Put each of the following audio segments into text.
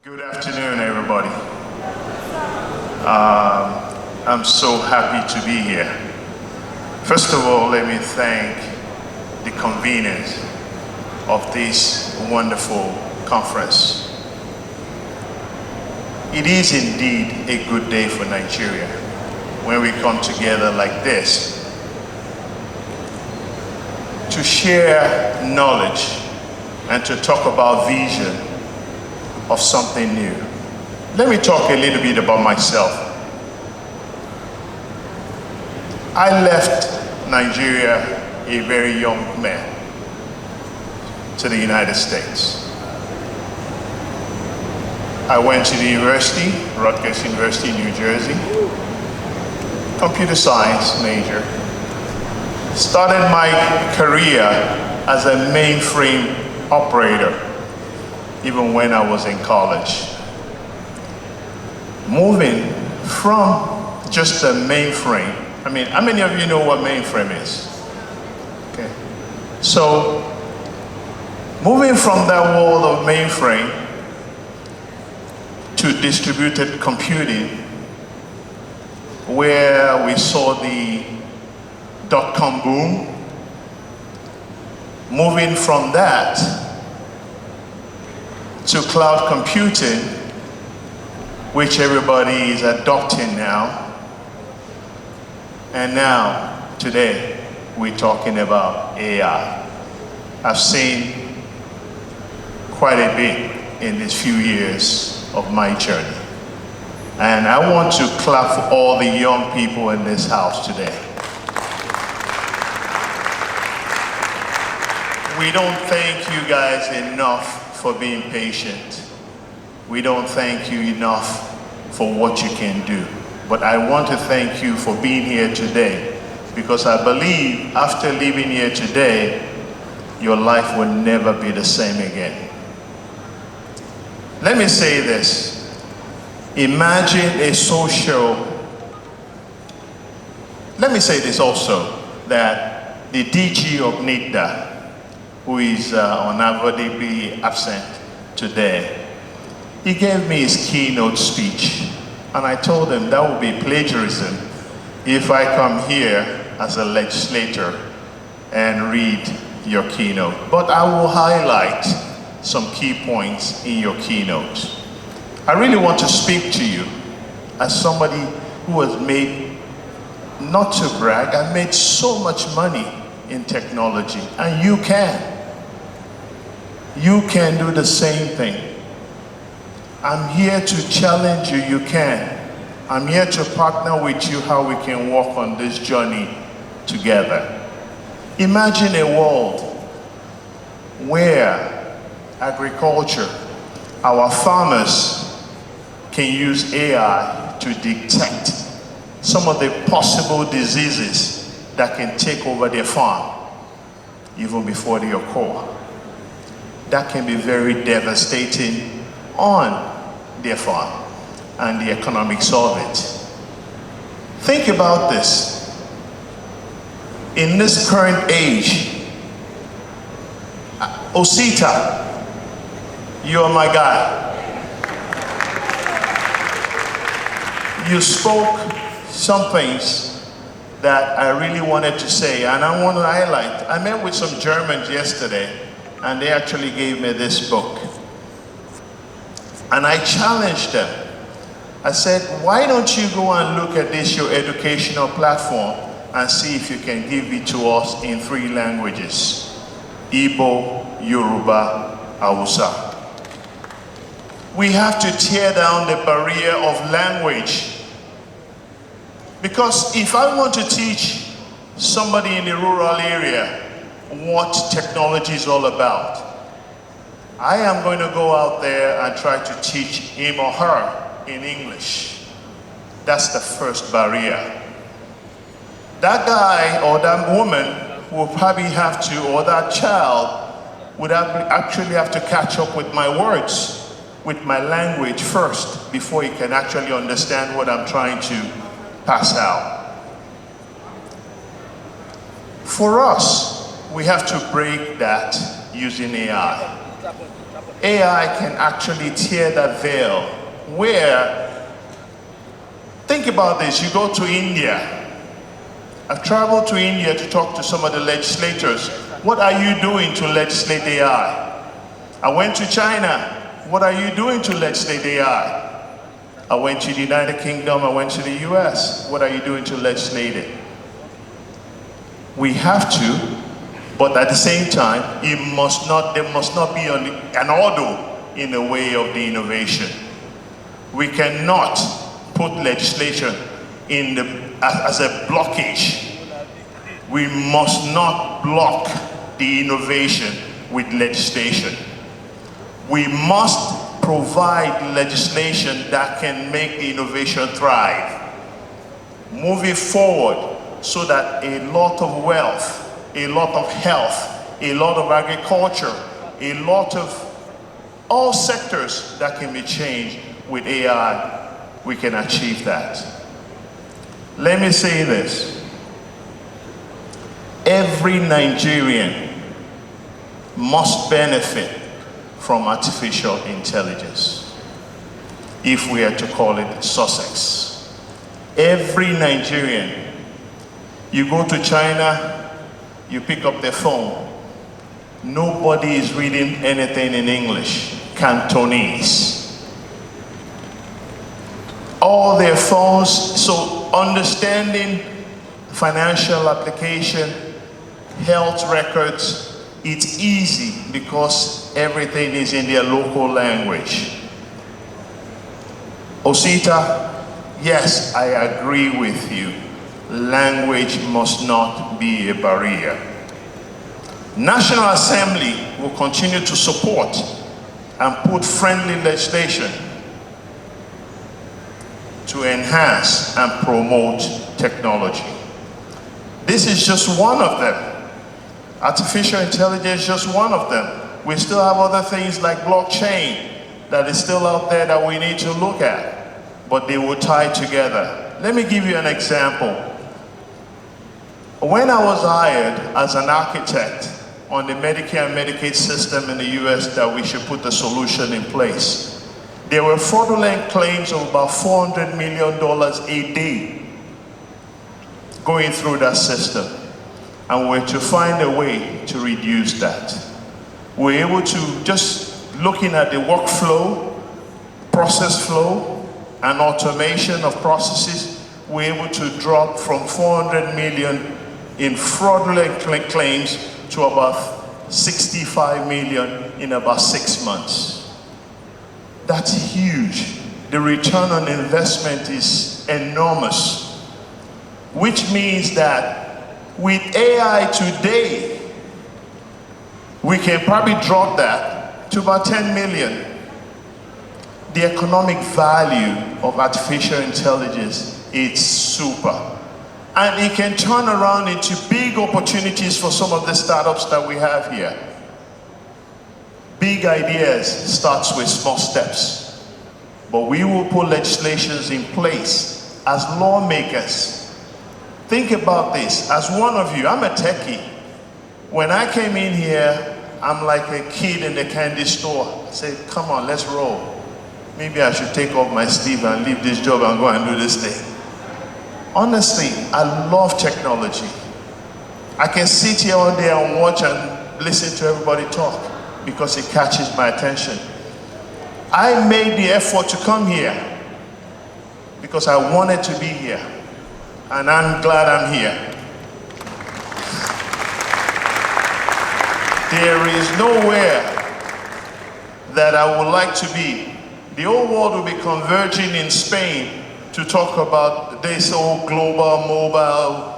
Good afternoon, everybody. I'm so happy to be here. First of all, let me thank the conveners of this wonderful conference. It is indeed a good day for Nigeria when we come together like this to share knowledge and to talk about vision of something new. Let me talk a little bit about myself. I left Nigeria a very young man to the United States. I went to the university, Rutgers University, New Jersey, computer science major. Started my career as a mainframe operator, even when I was in college. Moving from just a mainframe. I mean, how many of you know what mainframe is? Okay. So, moving from that world of mainframe to distributed computing, where we saw the dot-com boom, moving from that to cloud computing, which everybody is adopting now. And now, today, we're talking about AI. I've seen quite a bit in these few years of my journey. And I want to clap for all the young people in this house today. We don't thank you guys enough for being patient. We don't thank you enough for what you can do. But I want to thank you for being here today, because I believe after leaving here today, your life will never be the same again. Let me say this. Imagine a social, let me say this also, that the DG of NIDA, who is unavoidably absent today, he gave me his keynote speech. And I told him that would be plagiarism if I come here as a legislator and read your keynote. But I will highlight some key points in your keynote. I really want to speak to you as somebody who has made, not to brag, I've made so much money in technology, and you can. You can do the same thing. I'm here to challenge you, you can. I'm here to partner with you how we can walk on this journey together. Imagine a world where agriculture, our farmers can use AI to detect some of the possible diseases that can take over their farm even before they occur. That can be very devastating on their farm and the economics of it. Think about this. In this current age, Osita, you're my guy. You spoke some things that I really wanted to say, and I want to highlight. I met with some Germans yesterday, and they actually gave me this book. And I challenged them. I said, why don't you go and look at this, your educational platform, and see if you can give it to us in 3 languages: Igbo, Yoruba, Hausa. We have to tear down the barrier of language. Because if I want to teach somebody in the rural area what technology is all about, I am going to go out there and try to teach him or her in English. That's the first barrier. That guy or that woman will probably have to, or that child would actually have to catch up with my words, with my language first, before he can actually understand what I'm trying to pass out. For us, we have to break that using AI. AI can actually tear that veil where, think about this, you go to India. I've traveled to India to talk to some of the legislators. What are you doing to legislate AI? I went to China. What are you doing to legislate AI? I went to the United Kingdom, I went to the US. What are you doing to legislate it? We have to, but at the same time, there must not be an order in the way of the innovation. We cannot put legislation as a blockage. We must not block the innovation with legislation. We must provide legislation that can make the innovation thrive. Move it forward so that a lot of wealth, a lot of health, a lot of agriculture, a lot of all sectors that can be changed with AI, we can achieve that. Let me say this. Every Nigerian must benefit from artificial intelligence, if we are to call it Sussex. Every Nigerian, you go to China, you pick up the phone, nobody is reading anything in English, Cantonese. All their phones, so understanding financial application, health records, it's easy because everything is in their local language. Osita, yes, I agree with you. Language must not be a barrier. National Assembly will continue to support and put friendly legislation to enhance and promote technology. This is just one of them. Artificial intelligence is just one of them. We still have other things like blockchain that is still out there that we need to look at, but they will tie together. Let me give you an example. When I was hired as an architect on the Medicare and Medicaid system in the US that we should put the solution in place, there were fraudulent claims of about $400 million a day going through that system. And we're to find a way to reduce that. We're able to, just looking at the workflow, process flow, and automation of processes, we're able to drop from 400 million in fraudulent claims to about 65 million in about 6 months. That's huge. The return on investment is enormous, which means that with AI today, we can probably drop that to about 10 million. The economic value of artificial intelligence is super. And it can turn around into big opportunities for some of the startups that we have here. Big ideas starts with small steps. But we will put legislations in place as lawmakers. Think about this, as one of you, I'm a techie. When I came in here, I'm like a kid in the candy store. I said, come on, let's roll. Maybe I should take off my sleeve and leave this job and go and do this thing. Honestly, I love technology. I can sit here all day and watch and listen to everybody talk because it catches my attention. I made the effort to come here because I wanted to be here. And I'm glad I'm here. There is nowhere that I would like to be. The whole world will be converging in Spain to talk about this whole global mobile.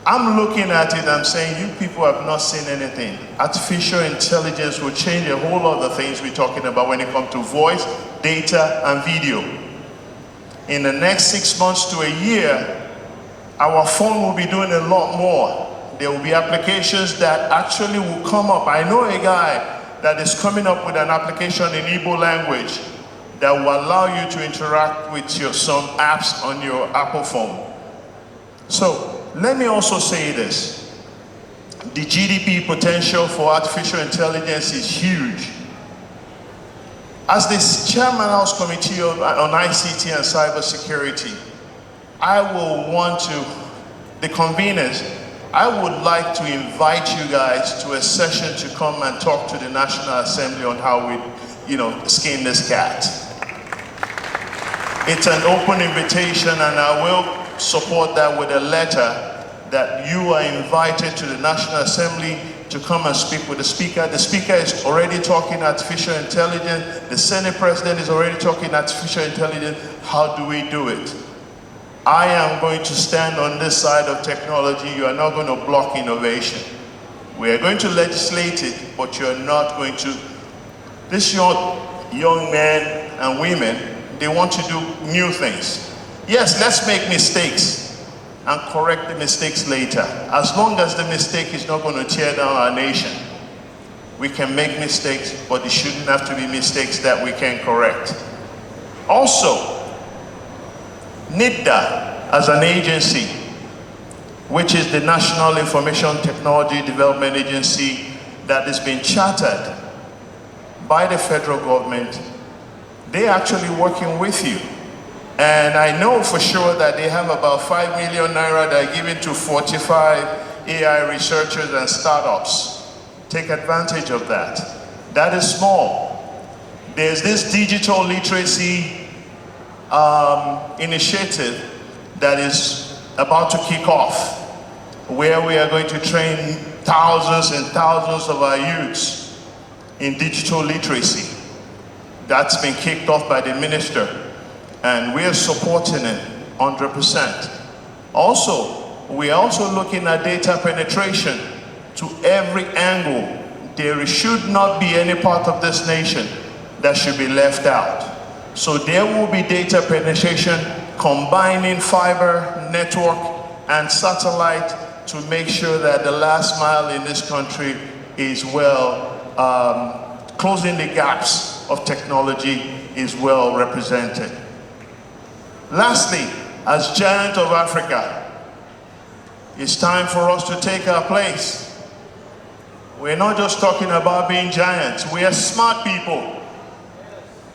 I'm looking at it, I'm saying, you people have not seen anything. Artificial intelligence will change a whole lot of things we're talking about when it comes to voice, data, and video. In the next 6 months to a year, our phone will be doing a lot more. There will be applications that actually will come up. I know a guy that is coming up with an application in Igbo language that will allow you to interact with some apps on your Apple phone. So let me also say this. The GDP potential for artificial intelligence is huge. As the Chairman House Committee on ICT and Cybersecurity, I will want to, the conveners, I would like to invite you guys to a session to come and talk to the National Assembly on how we, skin this cat. It's an open invitation, and I will support that with a letter that you are invited to the National Assembly to come and speak with the Speaker. The Speaker is already talking artificial intelligence. The Senate President is already talking artificial intelligence. How do we do it? I am going to stand on this side of technology. You are not going to block innovation. We are going to legislate it, but you're not going to. This young men and women, they want to do new things. Yes, let's make mistakes and correct the mistakes later. As long as the mistake is not going to tear down our nation. We can make mistakes, but it shouldn't have to be mistakes that we can correct. Also, NIDA as an agency, which is the National Information Technology Development Agency that has been chartered by the federal government, they're actually working with you. And I know for sure that they have about 5 million naira that are given to 45 AI researchers and startups. Take advantage of that. That is small. There's this digital literacy initiative that is about to kick off, where we are going to train thousands and thousands of our youths in digital literacy. That's been kicked off by the minister, and we are supporting it 100%. Also, we are also looking at data penetration to every angle. There should not be any part of this nation that should be left out. So there will be data penetration combining fiber, network, and satellite to make sure that the last mile in this country is well, closing the gaps of technology is well represented. Lastly, as giant of Africa, it's time for us to take our place. We're not just talking about being giants, we are smart people.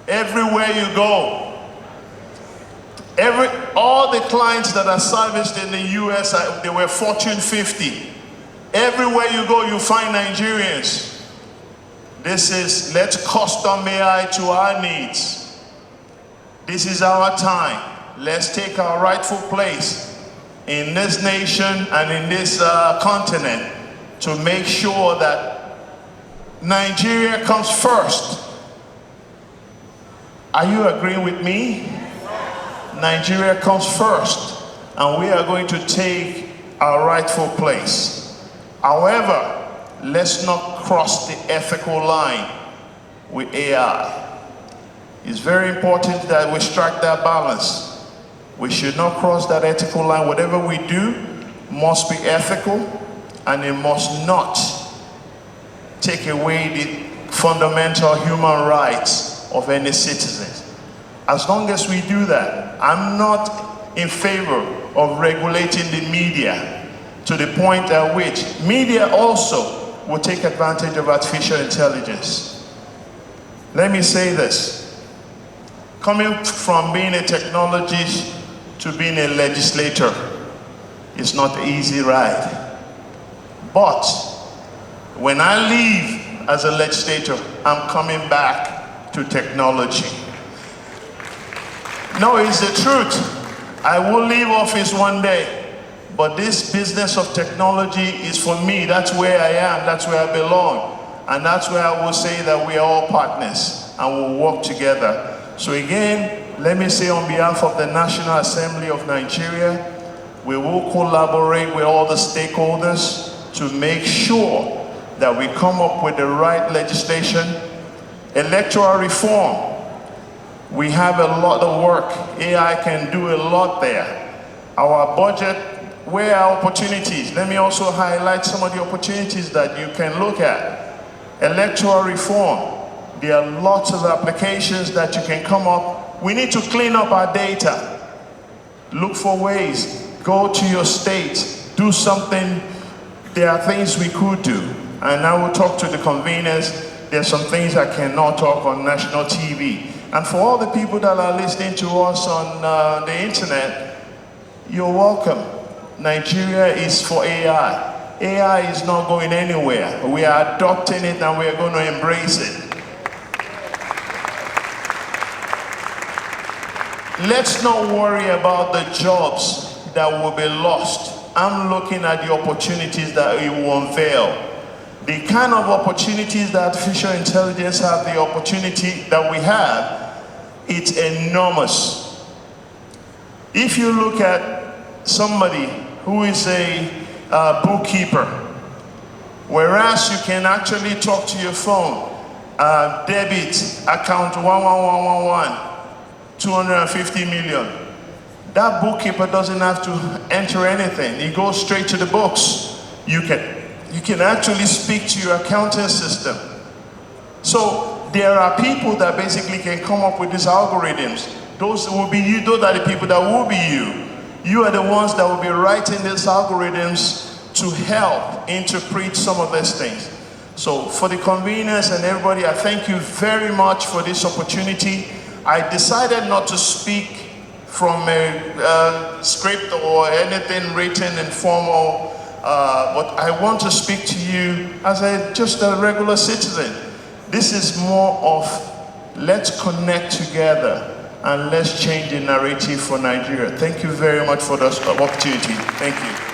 Everywhere you go, all the clients that are serviced in the US, they were Fortune 50. Everywhere you go, you find Nigerians. This is, let's custom AI to our needs. This is our time. Let's take our rightful place in this nation and in this continent to make sure that Nigeria comes first. Are you agreeing with me? Nigeria comes first, and we are going to take our rightful place. However, let's not cross the ethical line with AI. It's very important that we strike that balance. We should not cross that ethical line. Whatever we do must be ethical, and it must not take away the fundamental human rights of any citizens. As long as we do that, I'm not in favor of regulating the media to the point at which media also will take advantage of artificial intelligence. Let me say this. Coming from being a technologist to being a legislator is not an easy ride. But when I leave as a legislator, I'm coming back to technology. No, it's the truth. I will leave office one day, but this business of technology is for me. That's where I am, that's where I belong. And that's where I will say that we are all partners and we'll work together. So again, let me say on behalf of the National Assembly of Nigeria, we will collaborate with all the stakeholders to make sure that we come up with the right legislation. Electoral reform, we have a lot of work. AI can do a lot there. Our budget, where are opportunities? Let me also highlight some of the opportunities that you can look at. Electoral reform, there are lots of applications that you can come up. We need to clean up our data. Look for ways, go to your state, do something there are things we could do. And I will talk to the conveners. There's some things I cannot talk on national TV. And for all the people that are listening to us on the internet, you're welcome. Nigeria is for AI. AI is not going anywhere. We are adopting it and we are going to embrace it. Let's not worry about the jobs that will be lost. I'm looking at the opportunities that it will unveil. The kind of opportunities that artificial intelligence have, the opportunity that we have, it's enormous. If you look at somebody who is a bookkeeper, whereas you can actually talk to your phone, debit account 11111, 250 million. That bookkeeper doesn't have to enter anything. He goes straight to the books. You can actually speak to your accounting system. So there are people that basically can come up with these algorithms. Those will be you. Those are the people that will be you. You are the ones that will be writing these algorithms to help interpret some of these things. So for the conveners and everybody, I thank you very much for this opportunity. I decided not to speak from a script or anything written and formal, but I want to speak to you as just a regular citizen. This is more of let's connect together and let's change the narrative for Nigeria. Thank you very much for this opportunity. Thank you.